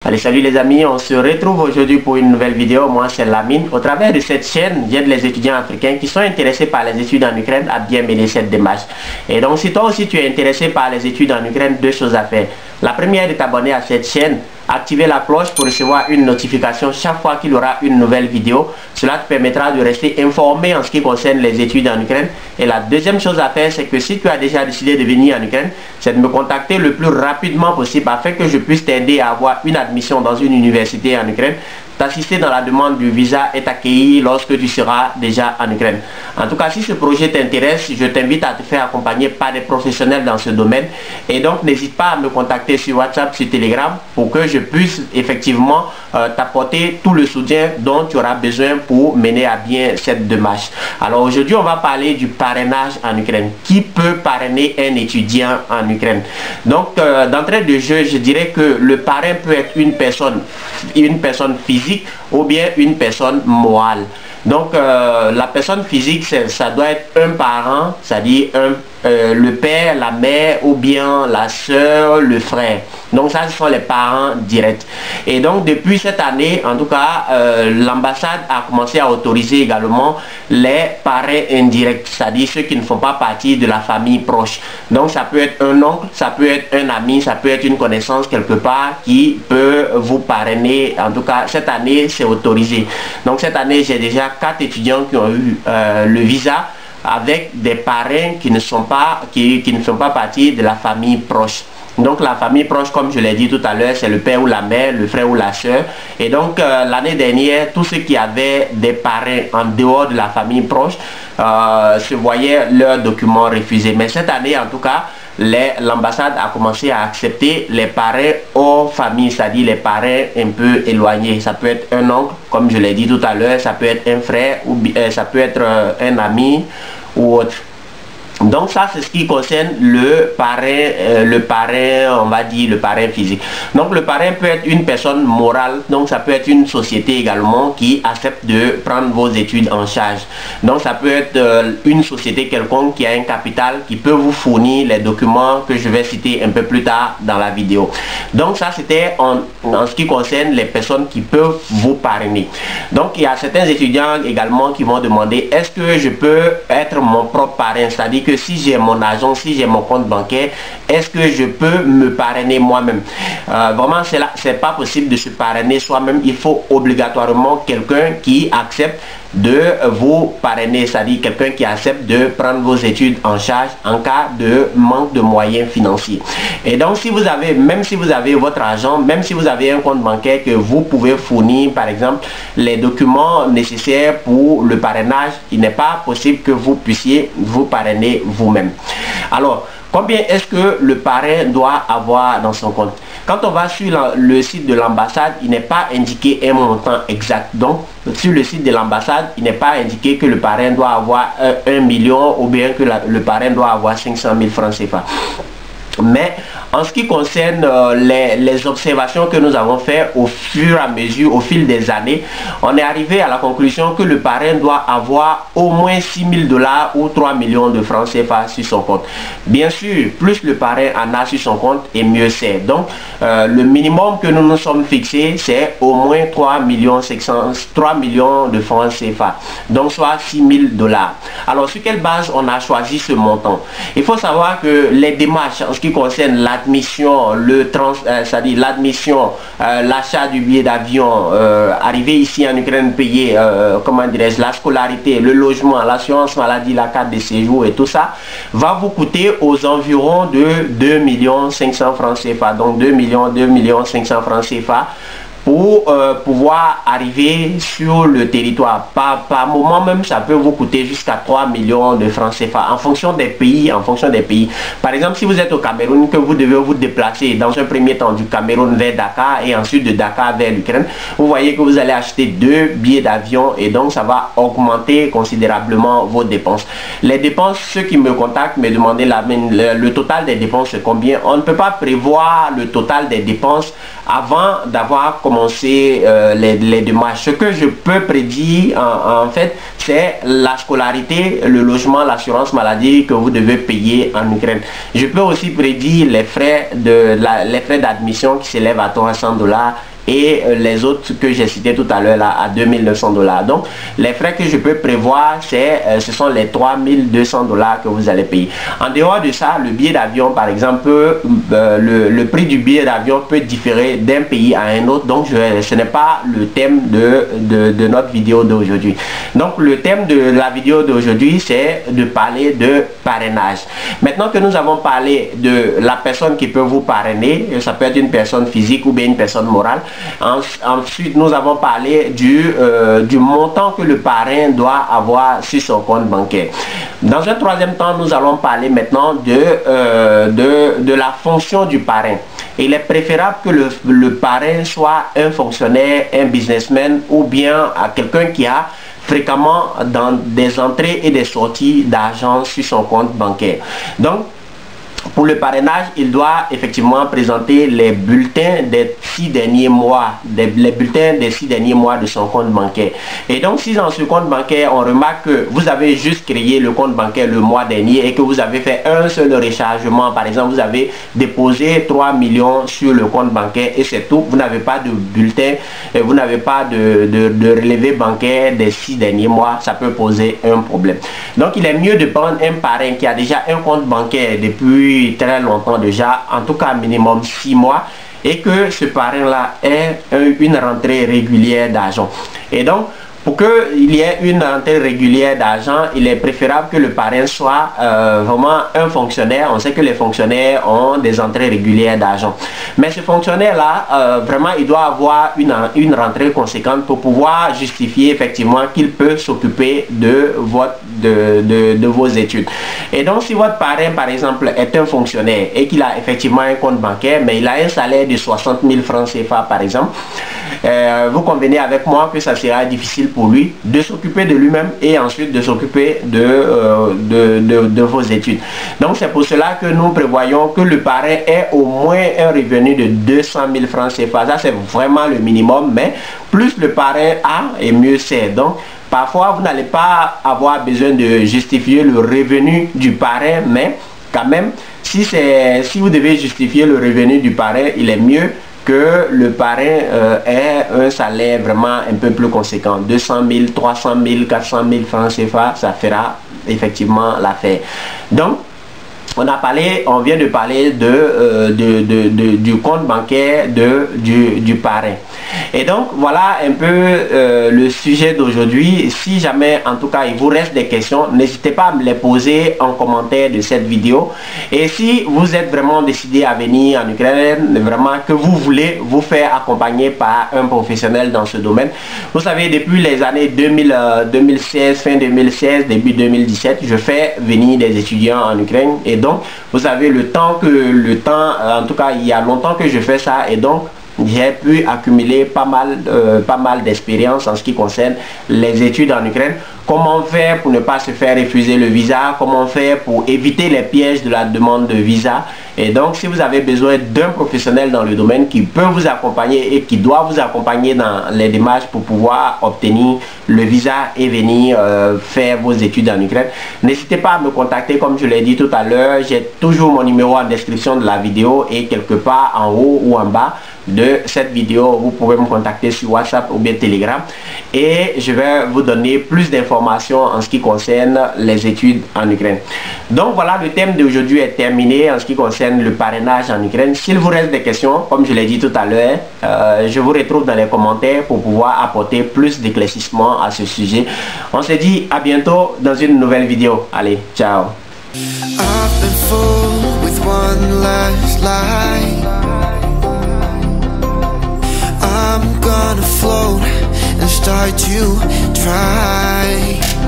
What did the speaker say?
Allez, salut les amis, on se retrouve aujourd'hui pour une nouvelle vidéo. Moi c'est Lamine. Au travers de cette chaîne, j'aide les étudiants africains qui sont intéressés par les études en Ukraine à bien mener cette démarche. Et donc si toi aussi tu es intéressé par les études en Ukraine, deux choses à faire. La première est t'abonner à cette chaîne, activer la cloche pour recevoir une notification chaque fois qu'il y aura une nouvelle vidéo. Cela te permettra de rester informé en ce qui concerne les études en Ukraine. Et la deuxième chose à faire, c'est que si tu as déjà décidé de venir en Ukraine, c'est de me contacter le plus rapidement possible afin que je puisse t'aider à avoir une admission dans une université en Ukraine, t'assister dans la demande du visa et t'accueillir lorsque tu seras déjà en Ukraine. En tout cas, si ce projet t'intéresse, je t'invite à te faire accompagner par des professionnels dans ce domaine. Et donc, n'hésite pas à me contacter sur WhatsApp, sur Telegram, pour que je puisse effectivement t'apporter tout le soutien dont tu auras besoin pour mener à bien cette démarche. Alors aujourd'hui, on va parler du parrainage en Ukraine. Qui peut parrainer un étudiant en Ukraine? Donc, d'entrée de jeu, je dirais que le parrain peut être une personne physique ou bien une personne morale. Donc la personne physique, ça doit être un parent, c'est-à-dire le père, la mère ou bien la soeur, le frère. Donc ça, ce sont les parents directs. Et donc depuis cette année, en tout cas, l'ambassade a commencé à autoriser également les parrains indirects, c'est-à-dire ceux qui ne font pas partie de la famille proche. Donc ça peut être un oncle, ça peut être un ami, ça peut être une connaissance quelque part qui peut vous parrainer. En tout cas, cette année, c'est autorisé. Donc cette année, j'ai déjà 4 étudiants qui ont eu le visa avec des parrains qui ne sont pas partie de la famille proche. Donc la famille proche, comme je l'ai dit tout à l'heure, c'est le père ou la mère, le frère ou la soeur. Et donc l'année dernière, tous ceux qui avaient des parrains en dehors de la famille proche se voyaient leurs documents refusés. Mais cette année, en tout cas, l'ambassade a commencé à accepter les parrains hors famille, c'est-à-dire les parrains un peu éloignés. Ça peut être un oncle, comme je l'ai dit tout à l'heure, ça peut être un frère, ou ça peut être un ami ou autre. Donc ça, c'est ce qui concerne le parrain, on va dire le parrain physique. Donc le parrain peut être une personne morale, donc ça peut être une société également qui accepte de prendre vos études en charge. Donc ça peut être une société quelconque qui a un capital qui peut vous fournir les documents que je vais citer un peu plus tard dans la vidéo. Donc ça, c'était en ce qui concerne les personnes qui peuvent vous parrainer. Donc il y a certains étudiants également qui vont demander: est-ce que je peux être mon propre parrain? C'est-à-dire que si j'ai mon agent, si j'ai mon compte bancaire, est-ce que je peux me parrainer moi-même? Vraiment, c'est pas possible de se parrainer soi-même. Il faut obligatoirement quelqu'un qui accepte de vous parrainer, c'est-à-dire quelqu'un qui accepte de prendre vos études en charge en cas de manque de moyens financiers. Et donc si vous avez, même si vous avez votre argent, même si vous avez un compte bancaire que vous pouvez fournir par exemple les documents nécessaires pour le parrainage, il n'est pas possible que vous puissiez vous parrainer vous-même. Alors, combien est-ce que le parrain doit avoir dans son compte? Quand on va sur le site de l'ambassade, il n'est pas indiqué un montant exact. Donc, sur le site de l'ambassade, il n'est pas indiqué que le parrain doit avoir 1 million ou bien que le parrain doit avoir 500 000 francs CFA. Mais en ce qui concerne les observations que nous avons faites au fur et à mesure, au fil des années, on est arrivé à la conclusion que le parrain doit avoir au moins 6 000 $ ou 3 millions de francs CFA sur son compte. Bien sûr, plus le parrain en a sur son compte et mieux c'est. Donc, le minimum que nous nous sommes fixés, c'est au moins 3 millions de francs CFA. Donc, soit 6 000 $. Alors, sur quelle base on a choisi ce montant? Il faut savoir que les démarches en ce qui concerne l'admission, c'est-à-dire l'admission, l'achat du billet d'avion, arriver ici en Ukraine, payer, comment dirais-je, la scolarité, le logement, l'assurance maladie, la carte de séjour et tout ça, va vous coûter aux environs de 2 500 000 francs CFA. Donc 2 500 000 francs CFA pour pouvoir arriver sur le territoire. Par moment même, ça peut vous coûter jusqu'à 3 millions de francs CFA en fonction des pays, Par exemple, si vous êtes au Cameroun, que vous devez vous déplacer dans un premier temps du Cameroun vers Dakar et ensuite de Dakar vers l'Ukraine, vous voyez que vous allez acheter 2 billets d'avion et donc ça va augmenter considérablement vos dépenses. Les dépenses, ceux qui me contactent me demandaient le total des dépenses, c'est combien? On ne peut pas prévoir le total des dépenses avant d'avoir commencé les démarches. Ce que je peux prédire en fait, c'est la scolarité, le logement, l'assurance maladie que vous devez payer en Ukraine. Je peux aussi prédire les frais d'admission qui s'élèvent à 300 $ et les autres que j'ai cités tout à l'heure là à 2900 $. Donc les frais que je peux prévoir, ce sont les 3200 $ que vous allez payer. En dehors de ça, le billet d'avion par exemple, le prix du billet d'avion peut différer d'un pays à un autre. Donc ce n'est pas le thème de notre vidéo d'aujourd'hui. Donc le thème de la vidéo d'aujourd'hui, c'est de parler de parrainage. Maintenant que nous avons parlé de la personne qui peut vous parrainer, ça peut être une personne physique ou bien une personne morale. Ensuite, nous avons parlé du montant que le parrain doit avoir sur son compte bancaire. Dans un troisième temps, nous allons parler maintenant de la fonction du parrain. Il est préférable que le parrain soit un fonctionnaire, un businessman ou bien quelqu'un qui a fréquemment dans des entrées et des sorties d'argent sur son compte bancaire. Donc, pour le parrainage, il doit effectivement présenter les bulletins des 6 derniers mois, les bulletins des 6 derniers mois de son compte bancaire. Et donc, si dans ce compte bancaire, on remarque que vous avez juste créé le compte bancaire le mois dernier et que vous avez fait un seul rechargement, par exemple, vous avez déposé 3 millions sur le compte bancaire et c'est tout, vous n'avez pas de bulletin, vous n'avez pas de relevé bancaire des 6 derniers mois, ça peut poser un problème. Donc, il est mieux de prendre un parrain qui a déjà un compte bancaire depuis très longtemps déjà, en tout cas minimum 6 mois, et que ce parrain là ait une rentrée régulière d'argent. Et donc pour qu'il y ait une rentrée régulière d'argent, il est préférable que le parrain soit vraiment un fonctionnaire. On sait que les fonctionnaires ont des entrées régulières d'argent. Mais ce fonctionnaire-là, vraiment, il doit avoir une rentrée conséquente pour pouvoir justifier effectivement qu'il peut s'occuper de vos études. Et donc, si votre parrain, par exemple, est un fonctionnaire et qu'il a effectivement un compte bancaire, mais il a un salaire de 60 000 francs CFA, par exemple, vous convenez avec moi que ça sera difficile pour lui de s'occuper de lui-même et ensuite de s'occuper de vos études. Donc c'est pour cela que nous prévoyons que le parrain ait au moins un revenu de 200 000 francs CFA. Ça c'est vraiment le minimum, mais plus le parrain a et mieux c'est. Donc parfois vous n'allez pas avoir besoin de justifier le revenu du parrain, mais quand même si vous devez justifier le revenu du parrain, il est mieux que le parrain ait un salaire vraiment un peu plus conséquent. 200 000, 300 000, 400 000 francs CFA, ça fera effectivement l'affaire. Donc, on vient de parler du compte bancaire du parrain. Et donc voilà un peu le sujet d'aujourd'hui. Si jamais en tout cas il vous reste des questions, n'hésitez pas à me les poser en commentaire de cette vidéo. Et si vous êtes vraiment décidé à venir en Ukraine, vraiment que vous voulez vous faire accompagner par un professionnel dans ce domaine, vous savez, depuis les années 2016, fin 2016, début 2017, je fais venir des étudiants en Ukraine. Et donc vous savez, en tout cas il y a longtemps que je fais ça, et donc j'ai pu accumuler pas mal d'expérience en ce qui concerne les études en Ukraine. Comment faire pour ne pas se faire refuser le visa, comment faire pour éviter les pièges de la demande de visa. Et donc si vous avez besoin d'un professionnel dans le domaine qui peut vous accompagner et qui doit vous accompagner dans les démarches pour pouvoir obtenir le visa et venir faire vos études en Ukraine, n'hésitez pas à me contacter. Comme je l'ai dit tout à l'heure, j'ai toujours mon numéro en description de la vidéo et quelque part en haut ou en bas de cette vidéo, vous pouvez me contacter sur WhatsApp ou bien Telegram et je vais vous donner plus d'informations en ce qui concerne les études en Ukraine. Donc voilà, le thème d'aujourd'hui est terminé en ce qui concerne le parrainage en Ukraine. S'il vous reste des questions, comme je l'ai dit tout à l'heure, je vous retrouve dans les commentaires pour pouvoir apporter plus d'éclaircissement à ce sujet. On se dit à bientôt dans une nouvelle vidéo. Allez, ciao. I'm gonna float and start to dry.